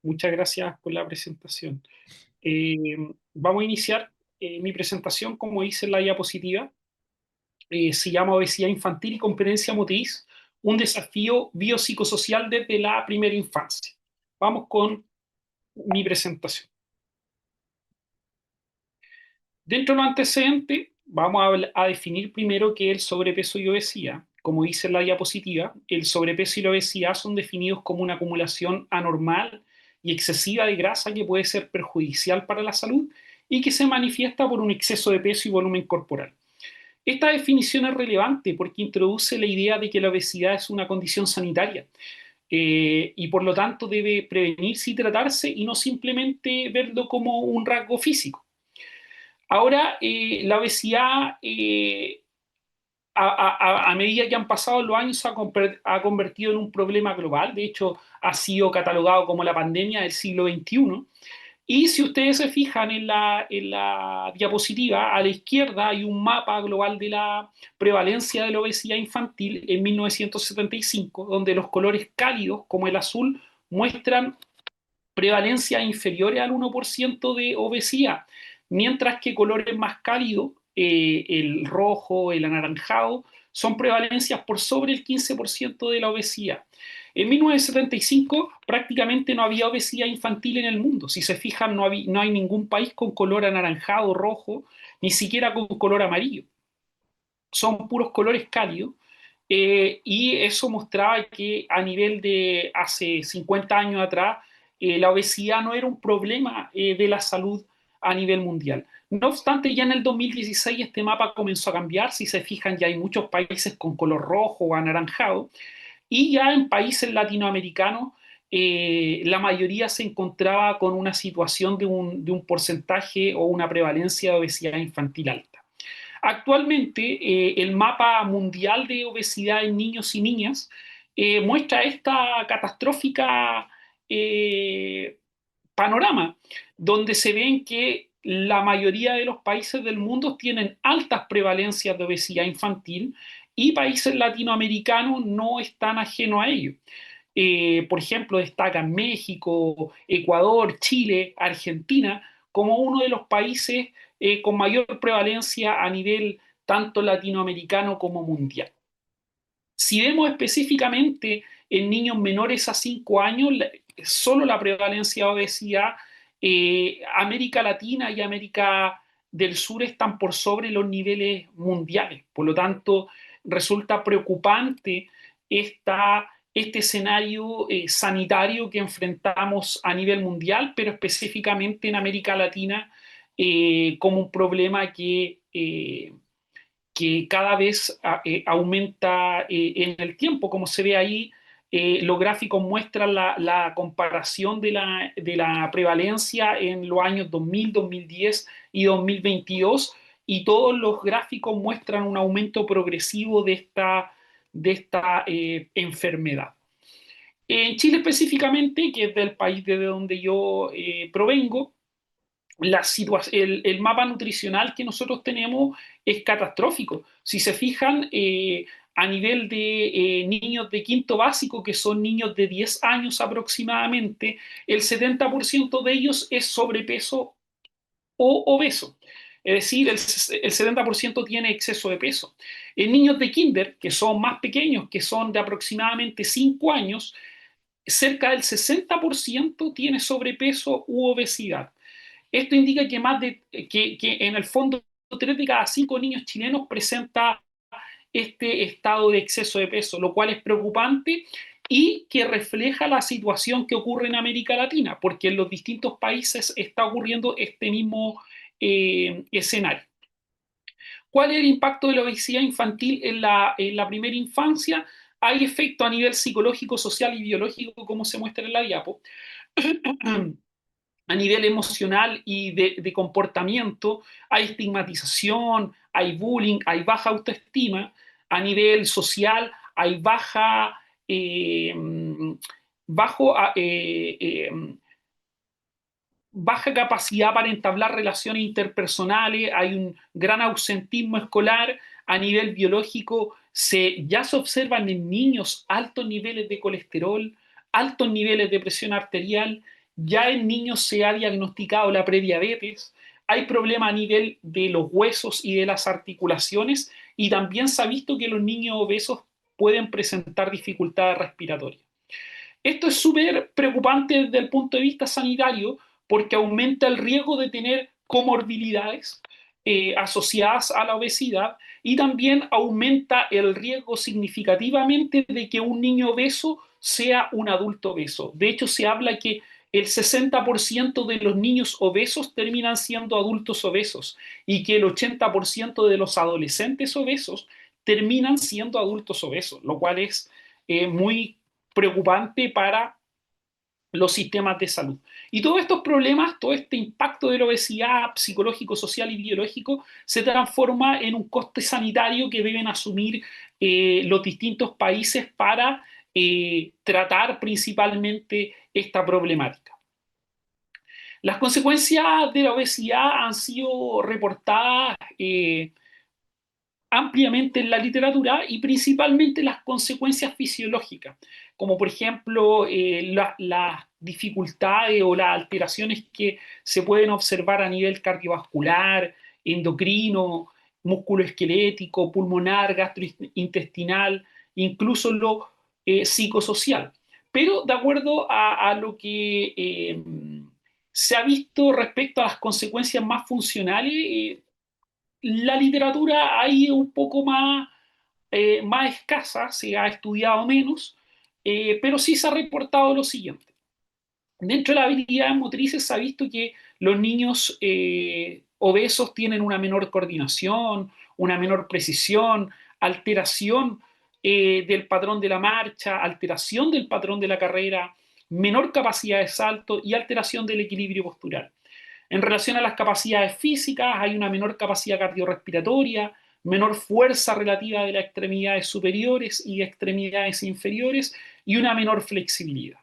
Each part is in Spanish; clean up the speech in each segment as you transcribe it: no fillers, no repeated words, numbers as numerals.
Muchas gracias por la presentación. Eh, Vamos a iniciar mi presentación, como dice en la diapositiva. Se llama Obesidad infantil y competencia motriz, un desafío biopsicosocial desde la primera infancia. Vamos con mi presentación. Dentro de los antecedentes, vamos a definir primero qué es el sobrepeso y obesidad. Como dice en la diapositiva, el sobrepeso y la obesidad son definidos como una acumulación anormal y excesiva de grasa que puede ser perjudicial para la salud y que se manifiesta por un exceso de peso y volumen corporal. Esta definición es relevante porque introduce la idea de que la obesidad es una condición sanitaria y por lo tanto debe prevenirse y tratarse y no simplemente verlo como un rasgo físico. Ahora, la obesidad, a medida que han pasado los años, ha convertido en un problema global. De hecho, ha sido catalogado como la pandemia del siglo XXI. Y si ustedes se fijan en la diapositiva, a la izquierda hay un mapa global de la prevalencia de la obesidad infantil en 1975, donde los colores cálidos, como el azul, muestran prevalencia inferiores al 1% de obesidad, mientras que colores más cálidos, el rojo, el anaranjado, son prevalencias por sobre el 15% de la obesidad. En 1975 prácticamente no había obesidad infantil en el mundo. Si se fijan, no hay ningún país con color anaranjado, rojo, ni siquiera con color amarillo. Son puros colores cálidos. Y eso mostraba que a nivel de hace 50 años atrás, la obesidad no era un problema de la salud a nivel mundial. No obstante, ya en el 2016 este mapa comenzó a cambiar. Si se fijan, ya hay muchos países con color rojo o anaranjado. Y ya en países latinoamericanos, la mayoría se encontraba con una situación de un porcentaje o una prevalencia de obesidad infantil alta. Actualmente, el mapa mundial de obesidad en niños y niñas muestra esta catastrófica eh, panorama, donde se ven que la mayoría de los países del mundo tienen altas prevalencias de obesidad infantil y países latinoamericanos no están ajenos a ello. Por ejemplo, destacan México, Ecuador, Chile, Argentina como uno de los países con mayor prevalencia a nivel tanto latinoamericano como mundial. Si vemos específicamente en niños menores a 5 años, solo la prevalencia de obesidad, América Latina y América del Sur están por sobre los niveles mundiales. Por lo tanto, resulta preocupante este escenario sanitario que enfrentamos a nivel mundial, pero específicamente en América Latina, como un problema que cada vez aumenta en el tiempo. Como se ve ahí, los gráficos muestran la comparación de la prevalencia en los años 2000, 2010 y 2022, y todos los gráficos muestran un aumento progresivo de esta enfermedad. En Chile específicamente, que es del país desde donde yo provengo, el mapa nutricional que nosotros tenemos es catastrófico. Si se fijan, a nivel de niños de quinto básico, que son niños de 10 años aproximadamente, el 70% de ellos es sobrepeso o obeso. Es decir, el 70% tiene exceso de peso. En niños de kinder, que son más pequeños, que son de aproximadamente 5 años, cerca del 60% tiene sobrepeso u obesidad. Esto indica que, que en el fondo 3 de cada 5 niños chilenos presenta este estado de exceso de peso, lo cual es preocupante y que refleja la situación que ocurre en América Latina, porque en los distintos países está ocurriendo este mismo escenario. ¿Cuál es el impacto de la obesidad infantil en la primera infancia? Hay efecto a nivel psicológico, social y biológico, como se muestra en la diapo. A nivel emocional y de comportamiento, hay estigmatización, hay bullying, hay baja autoestima. A nivel social, hay eh, bajo, baja capacidad para entablar relaciones interpersonales, hay un gran ausentismo escolar. A nivel biológico, ya se observan en niños altos niveles de colesterol, altos niveles de presión arterial ya en niños se ha diagnosticado la prediabetes, hay problema a nivel de los huesos y de las articulaciones, y también se ha visto que los niños obesos pueden presentar dificultades respiratorias. Esto es súper preocupante desde el punto de vista sanitario porque aumenta el riesgo de tener comorbilidades asociadas a la obesidad, y también aumenta el riesgo significativamente de que un niño obeso sea un adulto obeso. De hecho, se habla que el 60% de los niños obesos terminan siendo adultos obesos y que el 80% de los adolescentes obesos terminan siendo adultos obesos, lo cual es muy preocupante para los sistemas de salud. Y todos estos problemas, todo este impacto de la obesidad psicológico, social y biológico se transforma en un coste sanitario que deben asumir los distintos países para tratar principalmente esta problemática. Las consecuencias de la obesidad han sido reportadas ampliamente en la literatura, y principalmente las consecuencias fisiológicas, como por ejemplo las dificultades o las alteraciones que se pueden observar a nivel cardiovascular, endocrino, musculoesquelético, pulmonar, gastrointestinal, incluso lo psicosocial. Pero de acuerdo a lo que se ha visto respecto a las consecuencias más funcionales, la literatura ahí es un poco más escasa, se ha estudiado menos, pero sí se ha reportado lo siguiente. Dentro de las habilidades motrices se ha visto que los niños obesos tienen una menor coordinación, una menor precisión, alteración del patrón de la marcha, alteración del patrón de la carrera, menor capacidad de salto y alteración del equilibrio postural. En relación a las capacidades físicas, hay una menor capacidad cardiorrespiratoria, menor fuerza relativa de las extremidades superiores y extremidades inferiores, y una menor flexibilidad.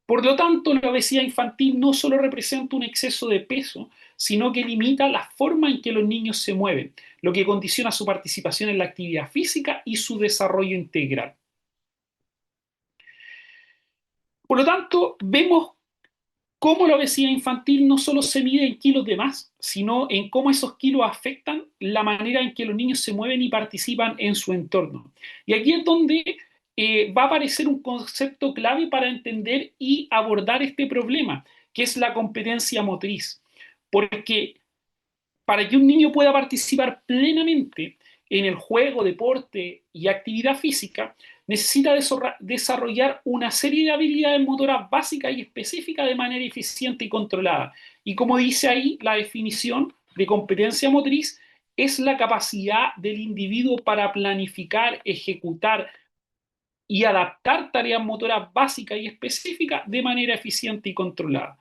Por lo tanto, la obesidad infantil no solo representa un exceso de peso, sino que limita la forma en que los niños se mueven, lo que condiciona su participación en la actividad física y su desarrollo integral. Por lo tanto, vemos cómo la obesidad infantil no solo se mide en kilos de más, sino en cómo esos kilos afectan la manera en que los niños se mueven y participan en su entorno. Y aquí es donde va a aparecer un concepto clave para entender y abordar este problema, que es la competencia motriz. Porque para que un niño pueda participar plenamente en el juego, deporte y actividad física, necesita desarrollar una serie de habilidades motoras básicas y específicas de manera eficiente y controlada. Y como dice ahí la definición de competencia motriz, es la capacidad del individuo para planificar, ejecutar y adaptar tareas motoras básicas y específicas de manera eficiente y controlada.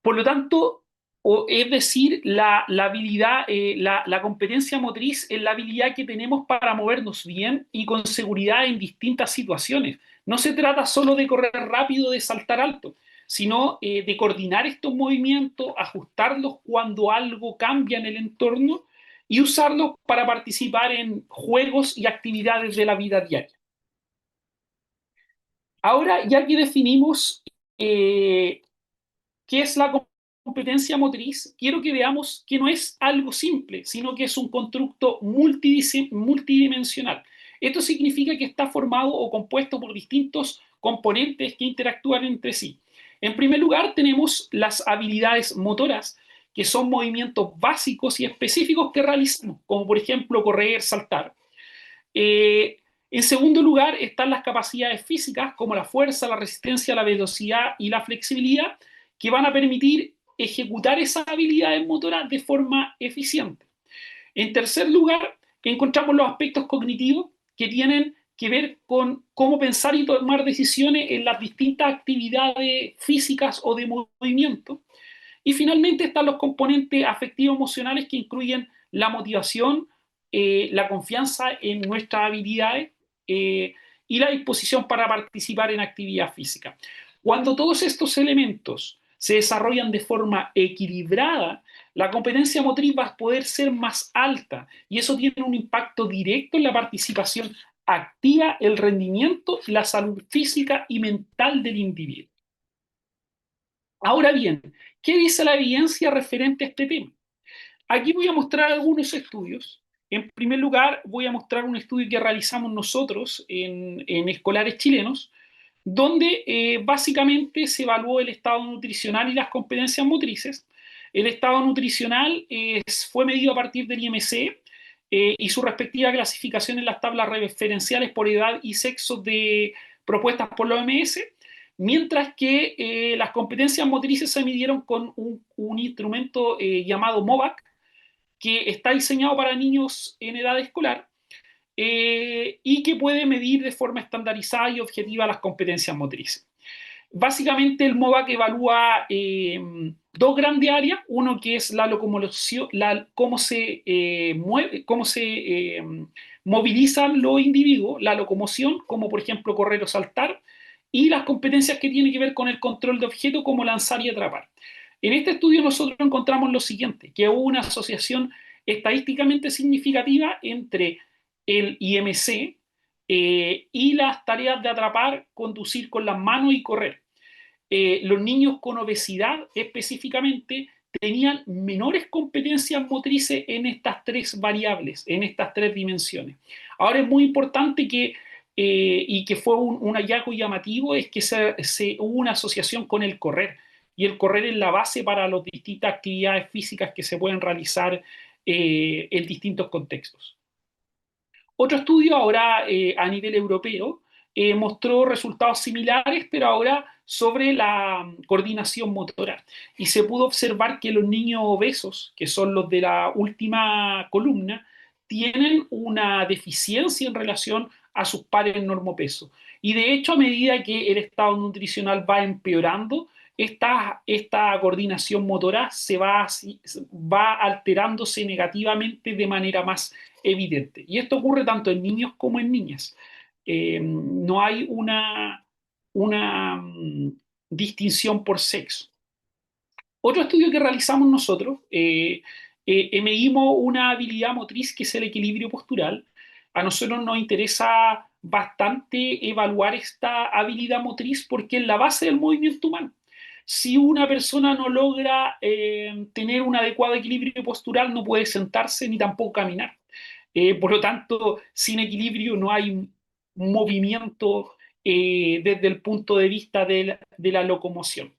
Por lo tanto, es decir, la habilidad, la competencia motriz es la habilidad que tenemos para movernos bien y con seguridad en distintas situaciones. No se trata solo de correr rápido, de saltar alto, sino de coordinar estos movimientos, ajustarlos cuando algo cambia en el entorno y usarlos para participar en juegos y actividades de la vida diaria. Ahora, ya que definimos eh, ¿qué es la competencia motriz? Quiero que veamos que no es algo simple, sino que es un constructo multidimensional. Esto significa que está formado o compuesto por distintos componentes que interactúan entre sí. En primer lugar, tenemos las habilidades motoras, que son movimientos básicos y específicos que realizamos, como por ejemplo correr, saltar. Eh, en segundo lugar, están las capacidades físicas, como la fuerza, la resistencia, la velocidad y la flexibilidad, que van a permitir ejecutar esas habilidades motoras de forma eficiente. En tercer lugar, encontramos los aspectos cognitivos, que tienen que ver con cómo pensar y tomar decisiones en las distintas actividades físicas o de movimiento. Y finalmente están los componentes afectivo-emocionales, que incluyen la motivación, la confianza en nuestras habilidades y la disposición para participar en actividad física. Cuando todos estos elementos se desarrollan de forma equilibrada, la competencia motriz va a poder ser más alta y eso tiene un impacto directo en la participación activa, el rendimiento y la salud física y mental del individuo. Ahora bien, ¿qué dice la evidencia referente a este tema? Aquí voy a mostrar algunos estudios. En primer lugar, voy a mostrar un estudio que realizamos nosotros en escolares chilenos, donde básicamente se evaluó el estado nutricional y las competencias motrices. El estado nutricional fue medido a partir del IMC y su respectiva clasificación en las tablas referenciales por edad y sexo propuestas por la OMS, mientras que las competencias motrices se midieron con un instrumento llamado MOVAC, que está diseñado para niños en edad escolar y que puede medir de forma estandarizada y objetiva las competencias motrices. Básicamente el MOVAC evalúa dos grandes áreas, uno que es la locomoción, cómo se mueve, cómo se movilizan los individuos, la locomoción, como por ejemplo correr o saltar, y las competencias que tienen que ver con el control de objetos, como lanzar y atrapar. En este estudio nosotros encontramos lo siguiente, que hubo una asociación estadísticamente significativa entre el IMC y las tareas de atrapar, conducir con las manos y correr. Los niños con obesidad específicamente tenían menores competencias motrices en estas tres variables, en estas tres dimensiones. Ahora es muy importante y que fue un hallazgo llamativo, es que hubo una asociación con el correr, y el correr es la base para las distintas actividades físicas que se pueden realizar en distintos contextos. Otro estudio ahora a nivel europeo mostró resultados similares, pero ahora sobre la coordinación motora. Y se pudo observar que los niños obesos, que son los de la última columna, tienen una deficiencia en relación a sus pares normopeso. Y de hecho, a medida que el estado nutricional va empeorando, esta coordinación motora va alterándose negativamente de manera más evidente. Y esto ocurre tanto en niños como en niñas. No hay una distinción por sexo. Otro estudio que realizamos nosotros, medimos una habilidad motriz que es el equilibrio postural. A nosotros nos interesa bastante evaluar esta habilidad motriz porque es la base del movimiento humano. Si una persona no logra tener un adecuado equilibrio postural, no puede sentarse ni tampoco caminar. Por lo tanto, sin equilibrio no hay un movimiento desde el punto de vista de la locomoción.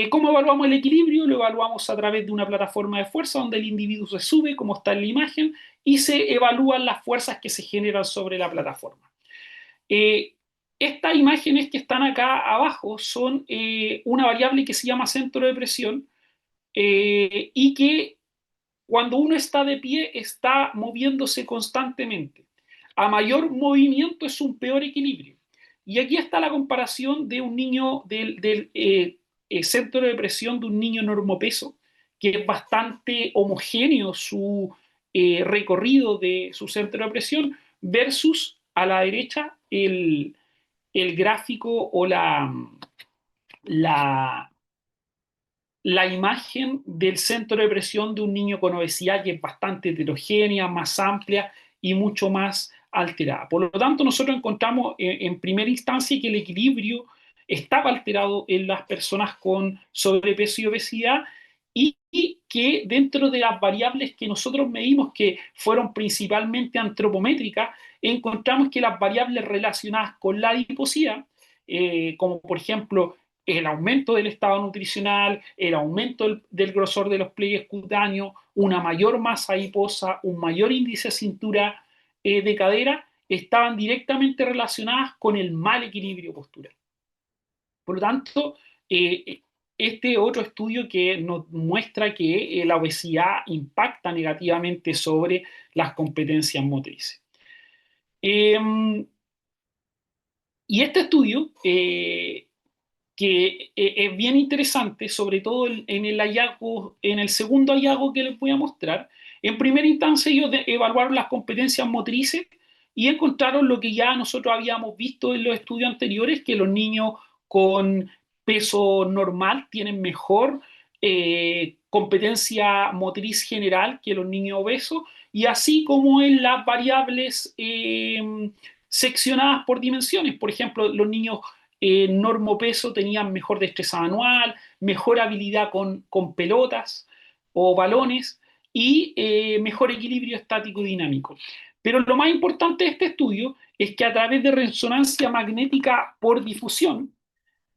¿Cómo evaluamos el equilibrio? Lo evaluamos a través de una plataforma de fuerza donde el individuo se sube, como está en la imagen, y se evalúan las fuerzas que se generan sobre la plataforma. Eh, Estas imágenes que están acá abajo son una variable que se llama centro de presión y que cuando uno está de pie está moviéndose constantemente. A mayor movimiento es un peor equilibrio. Y aquí está la comparación de un niño del centro de presión de un niño normopeso, que es bastante homogéneo su recorrido de su centro de presión, versus a la derecha el gráfico o la, la imagen del centro de presión de un niño con obesidad, que es bastante heterogénea, más amplia y mucho más alterada. Por lo tanto, nosotros encontramos en primera instancia que el equilibrio estaba alterado en las personas con sobrepeso y obesidad, y que dentro de las variables que nosotros medimos, que fueron principalmente antropométricas, encontramos que las variables relacionadas con la adiposidad, como por ejemplo el aumento del estado nutricional, el aumento del grosor de los pliegues cutáneos, una mayor masa adiposa, un mayor índice de cintura de cadera, estaban directamente relacionadas con el mal equilibrio postural. Por lo tanto, este otro estudio que nos muestra que la obesidad impacta negativamente sobre las competencias motrices. Eh, y este estudio que es bien interesante, sobre todo en el hallazgo, en el segundo hallazgo que les voy a mostrar. En primera instancia, ellos evaluaron las competencias motrices y encontraron lo que ya nosotros habíamos visto en los estudios anteriores, que los niños con peso normal tienen mejor competencia motriz general que los niños obesos, y así como en las variables seccionadas por dimensiones. Por ejemplo, los niños normopeso tenían mejor destreza manual, mejor habilidad con pelotas o balones y mejor equilibrio estático y dinámico. Pero lo más importante de este estudio es que a través de resonancia magnética por difusión,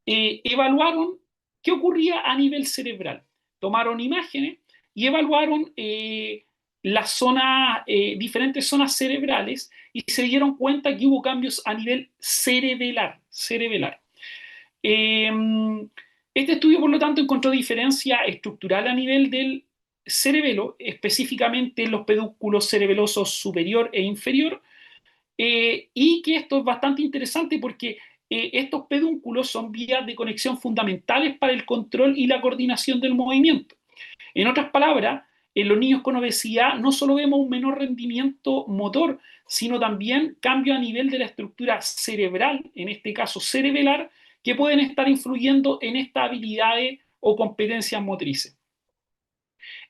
evaluaron qué ocurría a nivel cerebral. Tomaron imágenes y evaluaron las zonas, diferentes zonas cerebrales y se dieron cuenta que hubo cambios a nivel cerebelar. Eh, este estudio, por lo tanto, encontró diferencia estructural a nivel del cerebelo, específicamente en los pedúnculos cerebelosos superior e inferior, y que esto es bastante interesante porque estos pedúnculos son vías de conexión fundamentales para el control y la coordinación del movimiento. En otras palabras, en los niños con obesidad no solo vemos un menor rendimiento motor, sino también cambio a nivel de la estructura cerebral, en este caso cerebelar, que pueden estar influyendo en estas habilidades o competencias motrices.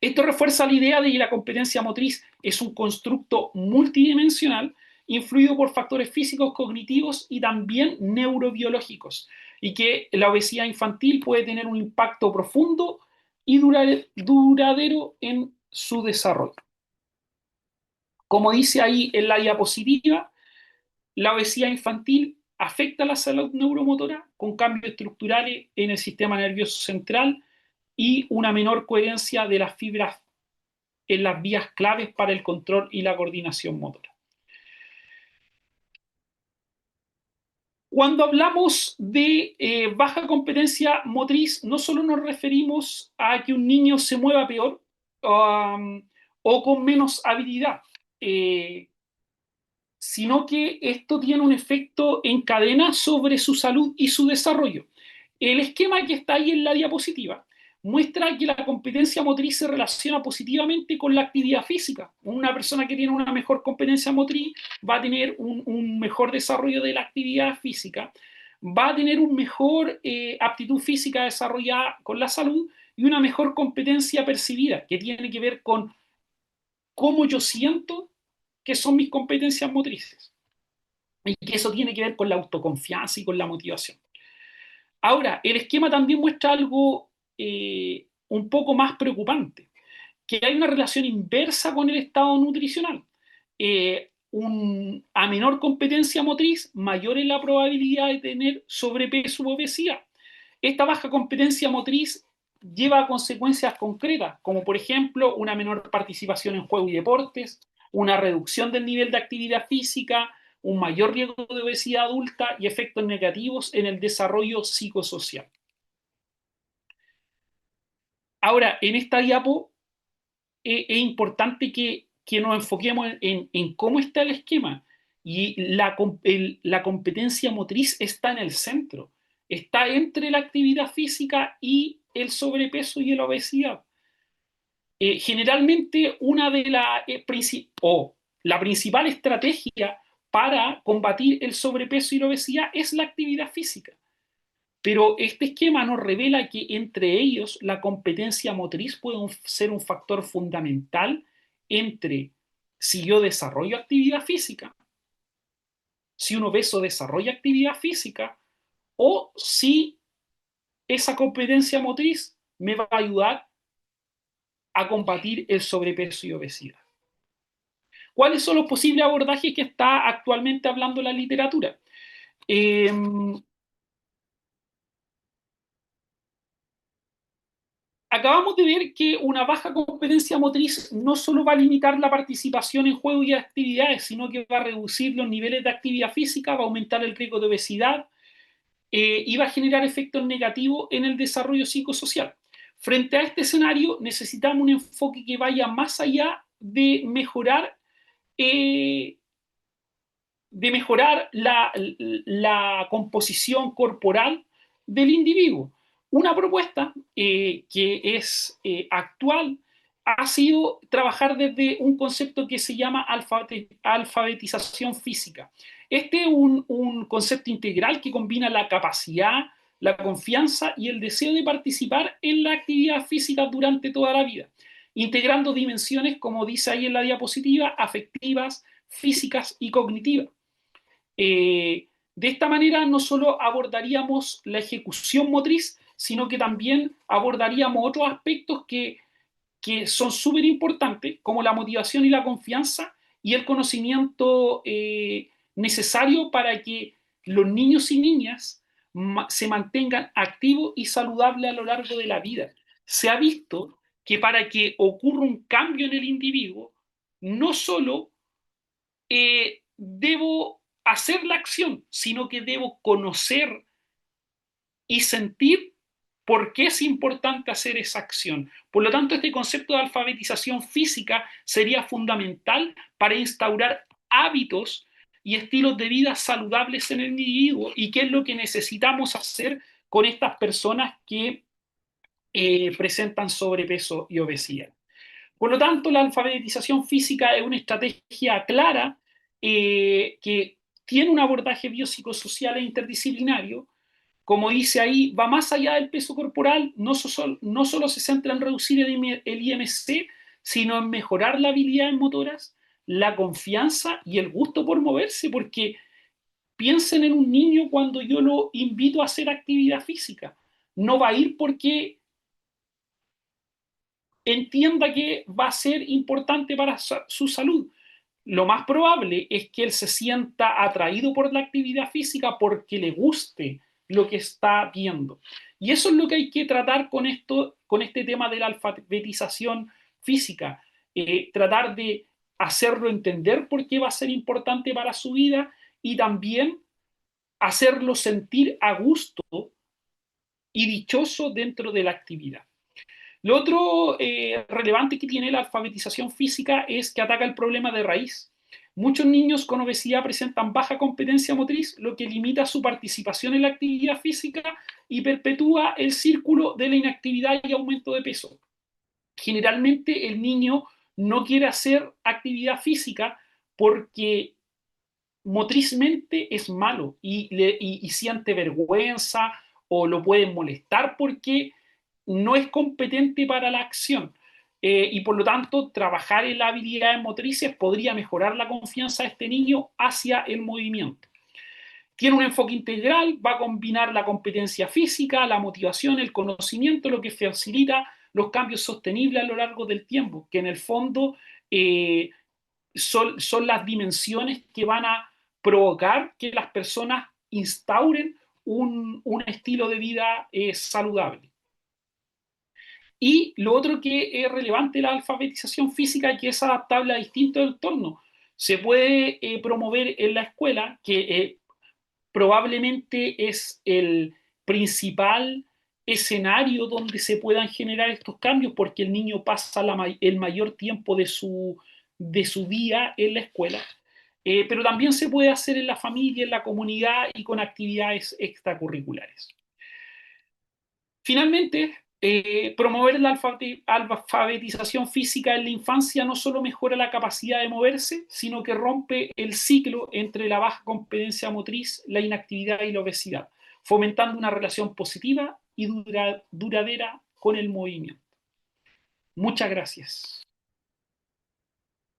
Esto refuerza la idea de que la competencia motriz es un constructo multidimensional influido por factores físicos, cognitivos y también neurobiológicos, y que la obesidad infantil puede tener un impacto profundo y duradero en su desarrollo. Como dice ahí en la diapositiva, la obesidad infantil afecta la salud neuromotora con cambios estructurales en el sistema nervioso central y una menor coherencia de las fibras en las vías claves para el control y la coordinación motora. Cuando hablamos de baja competencia motriz, no solo nos referimos a que un niño se mueva peor o con menos habilidad, sino que esto tiene un efecto en cadena sobre su salud y su desarrollo. El esquema que está ahí en la diapositiva muestra que la competencia motriz se relaciona positivamente con la actividad física. Una persona que tiene una mejor competencia motriz va a tener un mejor desarrollo de la actividad física, va a tener una mejor aptitud física desarrollada con la salud y una mejor competencia percibida, que tiene que ver con cómo yo siento que son mis competencias motrices. Y que eso tiene que ver con la autoconfianza y con la motivación. Ahora, el esquema también muestra algo un poco más preocupante, que hay una relación inversa con el estado nutricional. A menor competencia motriz, mayor es la probabilidad de tener sobrepeso u obesidad. Esta baja competencia motriz lleva a consecuencias concretas, como por ejemplo una menor participación en juegos y deportes, una reducción del nivel de actividad física, un mayor riesgo de obesidad adulta y efectos negativos en el desarrollo psicosocial. Ahora, en esta diapo es importante que nos enfoquemos en cómo está el esquema y la competencia motriz está en el centro, está entre la actividad física y el sobrepeso y la obesidad. Generalmente una de la principal estrategia para combatir el sobrepeso y la obesidad es la actividad física. Pero este esquema nos revela que entre ellos la competencia motriz puede ser un factor fundamental entre si yo desarrollo actividad física, si un obeso desarrolla actividad física o si esa competencia motriz me va a ayudar a combatir el sobrepeso y obesidad. ¿Cuáles son los posibles abordajes que está actualmente hablando la literatura? Eh, Acabamos de ver que una baja competencia motriz no solo va a limitar la participación en juegos y actividades, sino que va a reducir los niveles de actividad física, va a aumentar el riesgo de obesidad y va a generar efectos negativos en el desarrollo psicosocial. Frente a este escenario, necesitamos un enfoque que vaya más allá eh, de mejorar la composición corporal del individuo. Una propuesta que es actual ha sido trabajar desde un concepto que se llama alfabetización física. Este es un concepto integral que combina la capacidad la confianza y el deseo de participar en la actividad física durante toda la vida, integrando dimensiones, como dice ahí en la diapositiva, afectivas, físicas y cognitivas. De esta manera no solo abordaríamos la ejecución motriz, sino que también abordaríamos otros aspectos que son súper importantes, como la motivación y la confianza y el conocimiento necesario para que los niños y niñas se mantengan activos y saludables a lo largo de la vida. Se ha visto que para que ocurra un cambio en el individuo, no solo debo hacer la acción, sino que debo conocer y sentir por qué es importante hacer esa acción. Por lo tanto, este concepto de alfabetización física sería fundamental para instaurar hábitos y estilos de vida saludables en el individuo y qué es lo que necesitamos hacer con estas personas que presentan sobrepeso y obesidad. Por lo tanto, la alfabetización física es una estrategia clara que tiene un abordaje biopsicosocial e interdisciplinario. Como dice ahí, va más allá del peso corporal, no solo se centra en reducir el IMC, sino en mejorar las habilidades motoras, la confianza y el gusto por moverse, porque piensen en un niño cuando yo lo invito a hacer actividad física. No va a ir porque entienda que va a ser importante para su salud. Lo más probable es que él se sienta atraído por la actividad física porque le guste lo que está viendo. Y eso es lo que hay que tratar con esto, con este tema de la alfabetización física. Tratar de hacerlo entender por qué va a ser importante para su vida y también hacerlo sentir a gusto y dichoso dentro de la actividad. Lo otro relevante que tiene la alfabetización física es que ataca el problema de raíz. Muchos niños con obesidad presentan baja competencia motriz, lo que limita su participación en la actividad física y perpetúa el círculo de la inactividad y aumento de peso. Generalmente el niño no quiere hacer actividad física porque motrizmente es malo y siente vergüenza o lo pueden molestar porque no es competente para la acción. Y por lo tanto, trabajar en las habilidades motrices podría mejorar la confianza de este niño hacia el movimiento. Tiene un enfoque integral, va a combinar la competencia física, la motivación, el conocimiento, lo que facilita los cambios sostenibles a lo largo del tiempo, que en el fondo son las dimensiones que van a provocar que las personas instauren un estilo de vida saludable. Y lo otro que es relevante es la alfabetización física, que es adaptable a distintos entornos. Se puede promover en la escuela, que probablemente es el principal escenario donde se puedan generar estos cambios, porque el niño pasa el mayor tiempo de su día en la escuela. Pero también se puede hacer en la familia, en la comunidad y con actividades extracurriculares. Finalmente, promover la alfabetización física en la infancia no solo mejora la capacidad de moverse, sino que rompe el ciclo entre la baja competencia motriz, la inactividad y la obesidad, fomentando una relación positiva y duradera con el movimiento. Muchas gracias.